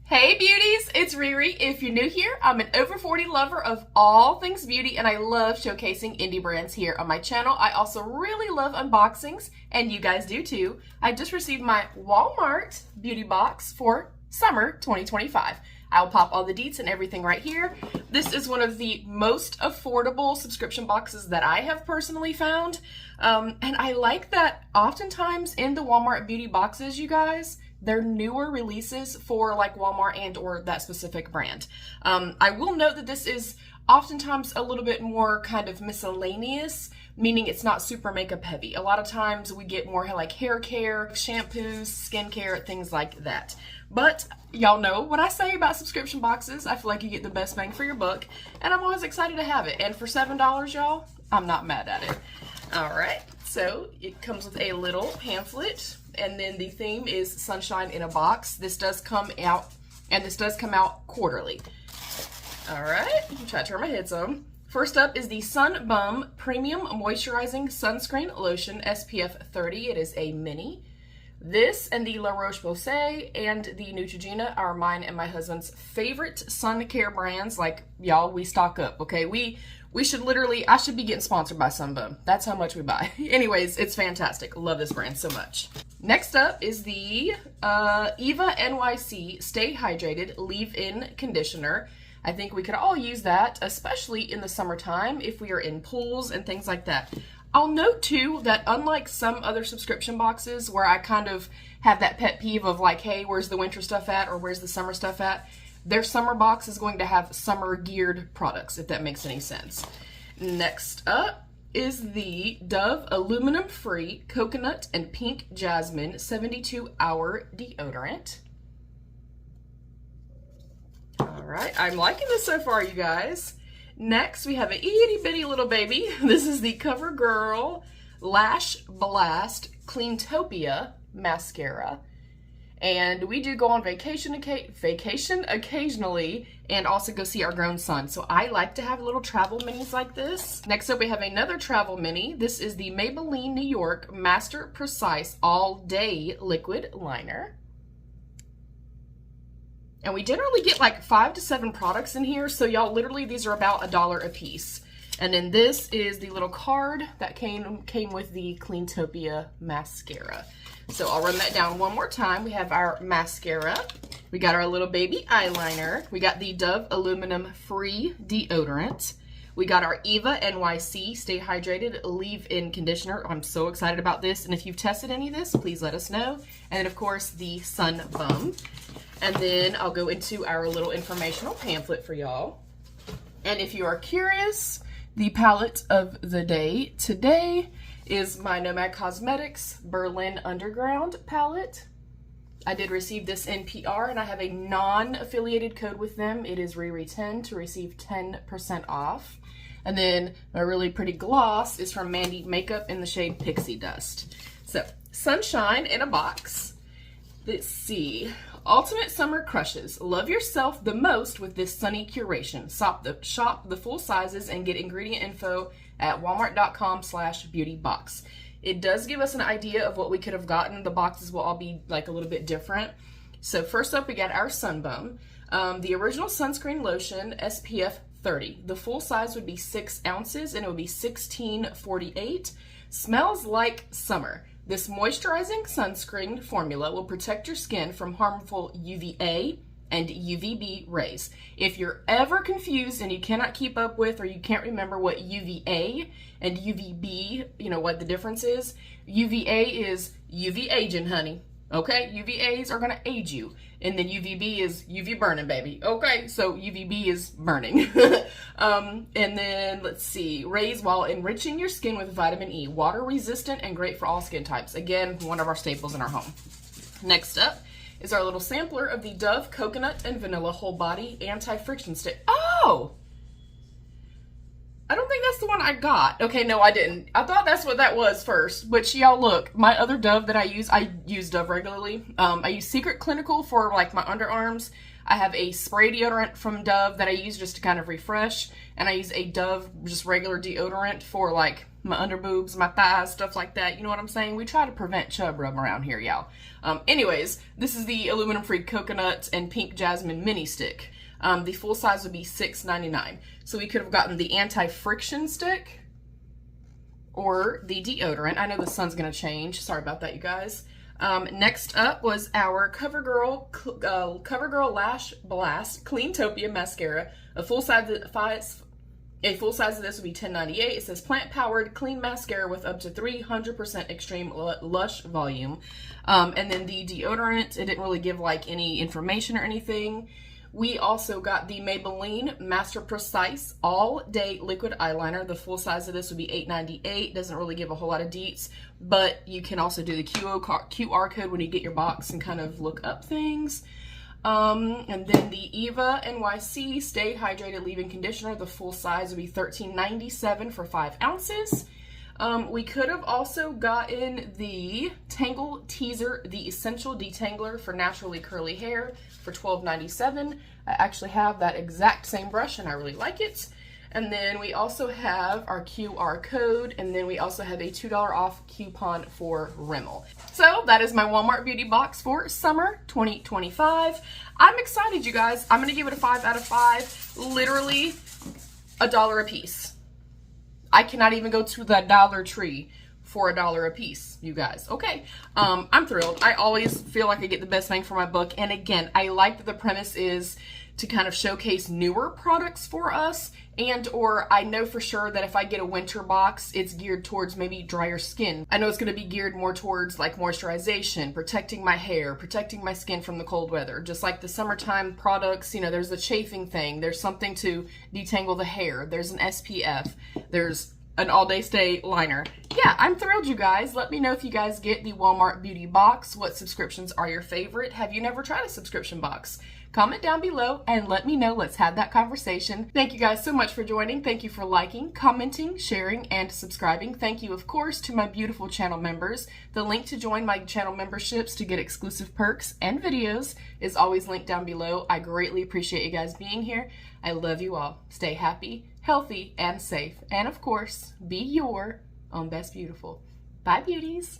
Hey beauties, it's Riri. If you're new here, I'm an over 40 lover of all things beauty and I love showcasing indie brands here on my channel. I also really love unboxings and you guys do too. I just received my Walmart beauty box for summer 2025. I'll pop all the deets and everything right here. This is one of the most affordable subscription boxes that I have personally found. And I like that oftentimes in the Walmart beauty boxes, you guys, they're newer releases for like Walmart and or that specific brand. I will note that this is oftentimes a little bit more kind of miscellaneous, meaning it's not super makeup heavy. A lot of times we get more like hair care, shampoos, skincare, things like that. But y'all know what I say about subscription boxes. I feel like you get the best bang for your buck and I'm always excited to have it. And for $7, y'all, I'm not mad at it. All right, so it comes with a little pamphlet. And then the theme is Sunshine in a Box. This does come out, and this does come out quarterly. All right, try to turn my head some. First up is the Sun Bum Premium Moisturizing Sunscreen Lotion SPF 30. It is a mini. This and the La Roche-Posay and the Neutrogena are mine and my husband's favorite sun care brands. Like, y'all, we stock up, okay? We should literally, I should be getting sponsored by Sun Bum. That's how much we buy. Anyways, it's fantastic. Love this brand so much. Next up is the Eva NYC Stay Hydrated Leave-In Conditioner. I think we could all use that, especially in the summertime if we are in pools and things like that. I'll note too that unlike some other subscription boxes where I kind of have that pet peeve of like, hey, where's the winter stuff at or where's the summer stuff at? Their summer box is going to have summer geared products, if that makes any sense. Next up is the Dove Aluminum Free Coconut and Pink Jasmine 72-Hour Deodorant. All right, I'm liking this so far, you guys. Next, we have an itty bitty little baby. This is the CoverGirl Lash Blast Cleantopia Mascara. And we do go on vacation occasionally and also go see our grown son. So I like to have little travel minis like this. Next up, we have another travel mini. This is the Maybelline New York Master Precise All Day Liquid Liner. And we generally get like 5 to 7 products in here. So y'all, literally these are about $1 a piece. And then this is the little card that came with the Cleantopia mascara. So I'll run that down one more time. We have our mascara. We got our little baby eyeliner. We got the Dove Aluminum Free Deodorant. We got our Eva NYC Stay Hydrated Leave-In Conditioner. I'm so excited about this. And if you've tested any of this, please let us know. And then of course the Sun Bum. And then I'll go into our little informational pamphlet for y'all. And if you are curious, the palette of the day today is my Nomad Cosmetics Berlin Underground palette. I did receive this in PR and I have a non-affiliated code with them. It is Riri10 to receive 10% off. And then my really pretty gloss is from Mandy Makeup in the shade Pixie Dust. So, Sunshine in a Box. Let's see. Ultimate Summer Crushes. Love yourself the most with this sunny curation. Shop the full sizes and get ingredient info at walmart.com/beautybox. It does give us an idea of what we could have gotten. The boxes will all be like a little bit different. So first up, we got our Sun Bum. The original sunscreen lotion, SPF 30. The full size would be 6 ounces and it would be $16.48. Smells like summer. This moisturizing sunscreen formula will protect your skin from harmful UVA and UVB rays. If you're ever confused and you cannot keep up with or you can't remember what UVA and UVB, you know what the difference is? UVA is UV aging, honey. Okay, UVAs are gonna age you. And then UVB is UV burning, baby. Okay, so UVB is burning. And then let's see, rays while enriching your skin with vitamin E. Water resistant and great for all skin types. Again, one of our staples in our home. Next up is our little sampler of the Dove Coconut and Vanilla Whole Body Anti-Friction Stick. Oh! I don't think that's the one I got. Okay, no, I didn't. I thought that's what that was first. But y'all look, my other Dove that I use Dove regularly. I use Secret Clinical for like my underarms. I have a spray deodorant from Dove that I use just to kind of refresh. And I use a Dove just regular deodorant for like my under boobs, my thighs, stuff like that. You know what I'm saying? We try to prevent chub rub around here, y'all. Anyways, this is the aluminum-free coconut and pink jasmine mini stick. The full size would be $6.99. So we could have gotten the anti-friction stick or the deodorant. I know the sun's gonna change. Sorry about that, you guys. Next up was our CoverGirl Lash Blast Cleantopia Mascara. A full size of this would be $10.98. It says plant-powered clean mascara with up to 300% extreme lush volume. And then the deodorant, it didn't really give like any information or anything. We also got the Maybelline Master Precise All Day Liquid Eyeliner. The full size of this would be $8.98. Doesn't really give a whole lot of deets, but you can also do the QR code when you get your box and kind of look up things. And then the Eva NYC Stay Hydrated Leave-In Conditioner. The full size would be $13.97 for 5 ounces. We could have also gotten the Tangle Teaser, the Essential Detangler for naturally curly hair for $12.97. I actually have that exact same brush and I really like it. And then we also have our QR code, and then we also have a $2 off coupon for Rimmel. So that is my Walmart beauty box for summer 2025. I'm excited, you guys. I'm gonna give it a 5 out of 5. Literally $1 a piece. I cannot even go to the Dollar Tree for $1 a piece, you guys. Okay, I'm thrilled. I always feel like I get the best bang for my buck. And again, I like that the premise is to kind of showcase newer products for us, and or I know for sure that if I get a winter box, it's geared towards maybe drier skin. I know it's going to be geared more towards like moisturization, protecting my hair, protecting my skin from the cold weather. Just like the summertime products, you know, there's a chafing thing, there's something to detangle the hair, there's an SPF, there's an all-day stay liner. Yeah, I'm thrilled, you guys. Let me know if you guys get the Walmart beauty box. What subscriptions are your favorite? Have you never tried a subscription box? Comment down below and let me know. Let's have that conversation. Thank you guys so much for joining. Thank you for liking, commenting, sharing, and subscribing. Thank you, of course, to my beautiful channel members. The link to join my channel memberships to get exclusive perks and videos is always linked down below. I greatly appreciate you guys being here. I love you all. Stay happy, healthy, and safe. And of course, be your own best beautiful. Bye, beauties.